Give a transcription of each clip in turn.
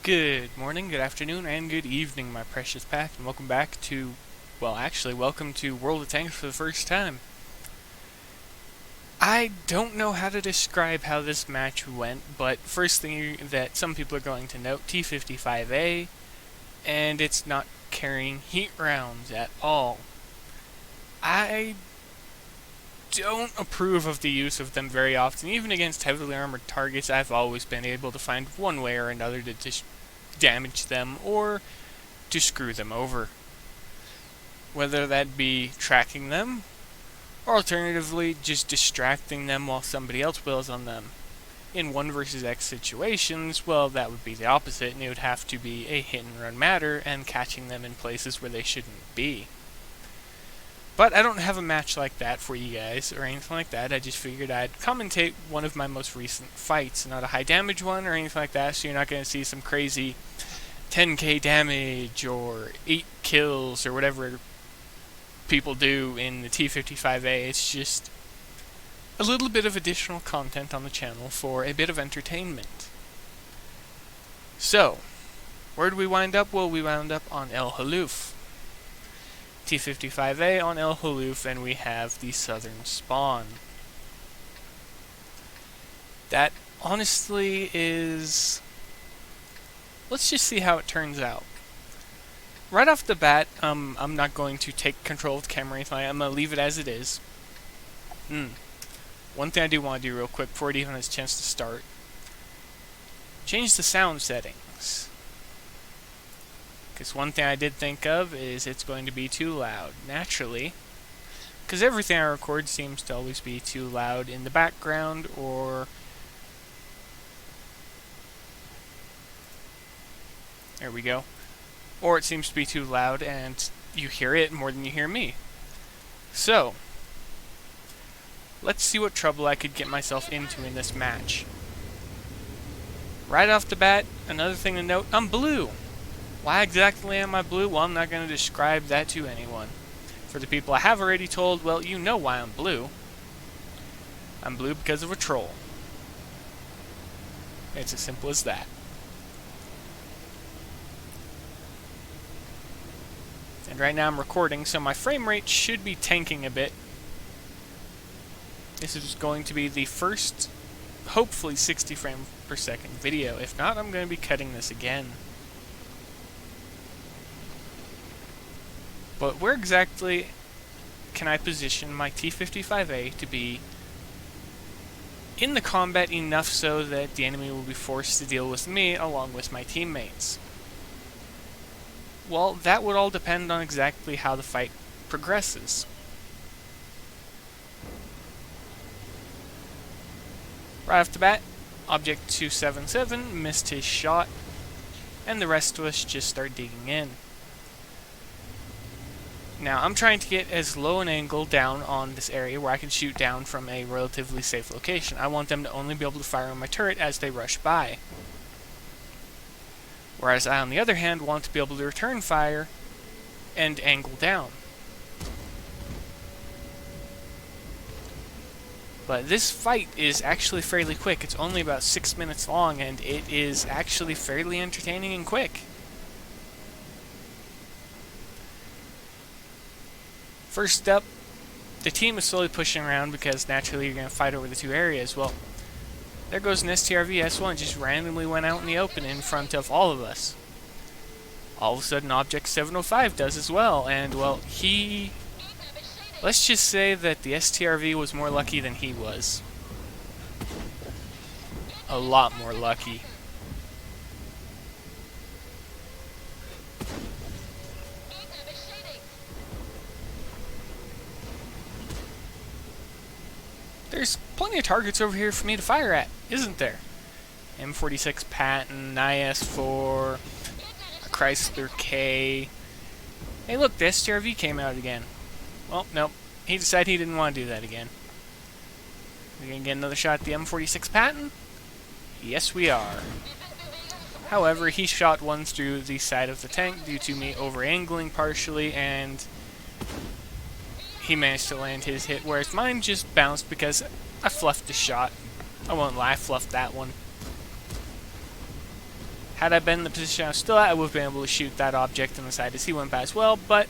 Good morning, good afternoon, and good evening, my precious pack, and welcome back to, welcome to World of Tanks for the first time. I don't know how to describe how this match went, but first thing that some people are going to note, T55A, and it's not carrying heat rounds at all. I don't approve of the use of them very often. Even against heavily armored targets, I've always been able to find one way or another to just damage them or to screw them over. Whether that be tracking them, or alternatively just distracting them while somebody else wills on them. In 1 versus X situations, well, that would be the opposite, and it would have to be a hit and run matter and catching them in places where they shouldn't be. But I don't have a match like that for you guys, or anything like that. I just figured I'd commentate one of my most recent fights, not a high damage one or anything like that, so you're not going to see some crazy 10k damage or 8 kills or whatever people do in the T55A. It's just a little bit of additional content on the channel for a bit of entertainment. So, where did we wind up? Well, we wound up on El Haluf. T55A on El Haluf, and we have the southern spawn. That honestly is... let's just see how it turns out. Right off the bat, I'm not going to take control of the camera or anything. I'm going to leave it as it is. One thing I do want to do real quick before it even has a chance to start. Change the sound settings. Because one thing I did think of is it's going to be too loud, naturally. Because everything I record seems to always be too loud in the background, or... there we go. Or it seems to be too loud and you hear it more than you hear me. So, let's see what trouble I could get myself into in this match. Right off the bat, another thing to note, I'm blue. Why exactly am I blue? Well, I'm not going to describe that to anyone. For the people I have already told, well, you know why I'm blue. I'm blue because of a troll. It's as simple as that. And right now I'm recording, so my frame rate should be tanking a bit. This is going to be the first, hopefully 60 frames per second video. If not, I'm going to be cutting this again. But where exactly can I position my T55A to be in the combat enough so that the enemy will be forced to deal with me along with my teammates? Well, that would all depend on exactly how the fight progresses. Right off the bat, Object 277 missed his shot, and the rest of us just start digging in. Now, I'm trying to get as low an angle down on this area where I can shoot down from a relatively safe location. I want them to only be able to fire on my turret as they rush by. Whereas I, on the other hand, want to be able to return fire and angle down. But this fight is actually fairly quick. It's only about 6 minutes long, and it is actually fairly entertaining and quick. First up, the team is slowly pushing around because naturally you're going to fight over the two areas. Well, there goes an STRV S1 and just randomly went out in the open in front of all of us. All of a sudden, Object 705 does as well, and well, let's just say that the STRV was more lucky than he was. A lot more lucky. There's plenty of targets over here for me to fire at, isn't there? M46 Patton, IS4, a Chrysler K. Hey look, the STRV came out again. Well, nope. He decided he didn't want to do that again. We're going to get another shot at the M46 Patton? Yes, we are. However, he shot one through the side of the tank due to me over-angling partially, and he managed to land his hit, whereas mine just bounced because I fluffed the shot. I won't lie, I fluffed that one. Had I been in the position I was still at, I would have been able to shoot that object in the side as he went by as well, but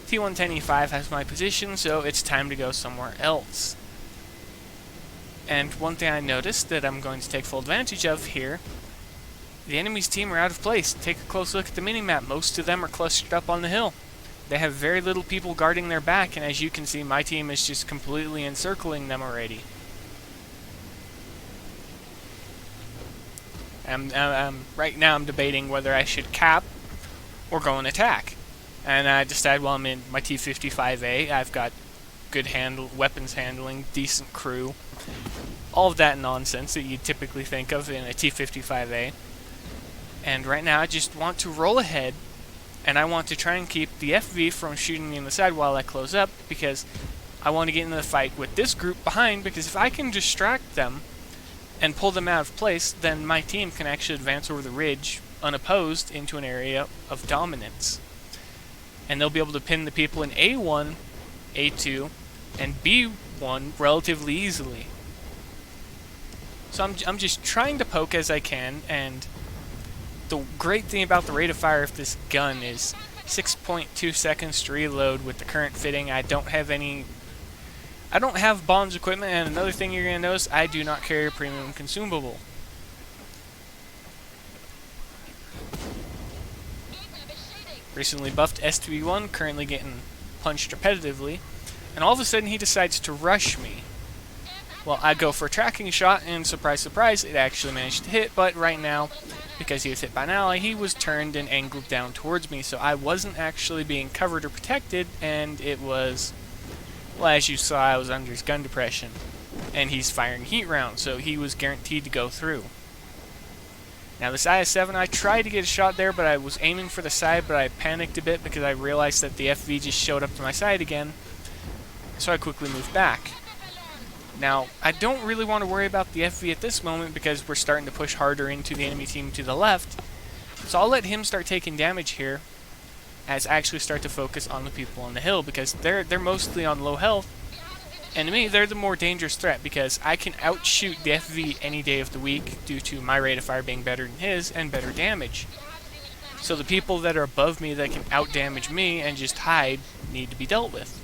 T110E5 has my position, so it's time to go somewhere else. And one thing I noticed that I'm going to take full advantage of here, the enemy's team are out of place. Take a close look at the minimap. Most of them are clustered up on the hill. They have very little people guarding their back, and as you can see, my team is just completely encircling them already. Right now I'm debating whether I should cap or go and attack. And I decided, well, I'm in my T55A. I've got good weapons handling, decent crew, all of that nonsense that you typically think of in a T55A. And right now I just want to roll ahead, and I want to try and keep the FV from shooting me in the side while I close up, because I want to get into the fight with this group behind, because if I can distract them and pull them out of place, then my team can actually advance over the ridge unopposed into an area of dominance. And they'll be able to pin the people in A1, A2, and B1 relatively easily. So I'm just trying to poke as I can, and the great thing about the rate of fire of this gun is 6.2 seconds to reload with the current fitting. I don't have Bond's equipment, and another thing you're going to notice, I do not carry a premium consumable. Recently buffed S2B1, currently getting punched repetitively, and all of a sudden he decides to rush me. Well, I go for a tracking shot, and surprise, surprise, it actually managed to hit, but right now, because he was hit by an ally, he was turned and angled down towards me, so I wasn't actually being covered or protected, and it was, well, as you saw, I was under his gun depression, and he's firing heat rounds, so he was guaranteed to go through. Now this IS-7, I tried to get a shot there, but I was aiming for the side, but I panicked a bit because I realized that the FV just showed up to my side again, so I quickly moved back. Now, I don't really want to worry about the FV at this moment because we're starting to push harder into the enemy team to the left, so I'll let him start taking damage here as I actually start to focus on the people on the hill, because they're mostly on low health, and to me, they're the more dangerous threat because I can outshoot the FV any day of the week due to my rate of fire being better than his and better damage. So the people that are above me that can outdamage me and just hide need to be dealt with.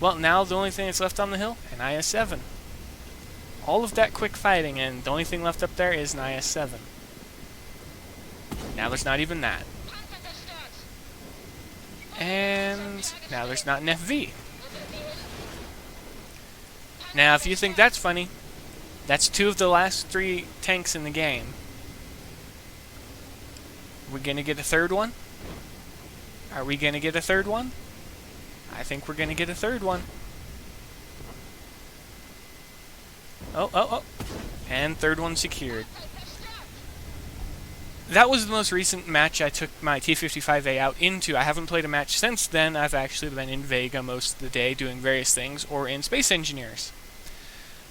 Well, now the only thing that's left on the hill, an IS-7. All of that quick fighting, and the only thing left up there is an IS-7. Now there's not even that. And now there's not an FV. Now, if you think that's funny, that's 2 of the last 3 tanks in the game. We're gonna get a third one? Are we gonna get a third one? I think we're gonna get a third one. Oh. And third one secured. That was the most recent match I took my T55A out into. I haven't played a match since then. I've actually been in VEGA most of the day doing various things, or in Space Engineers.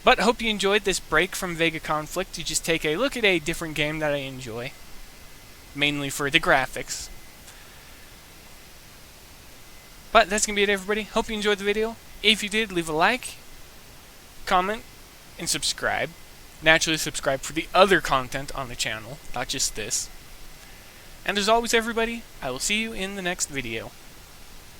But I hope you enjoyed this break from VEGA Conflict to just take a look at a different game that I enjoy, mainly for the graphics. But that's going to be it, everybody. Hope you enjoyed the video. If you did, leave a like, comment, and subscribe. Naturally, subscribe for the other content on the channel, not just this. And as always, everybody, I will see you in the next video.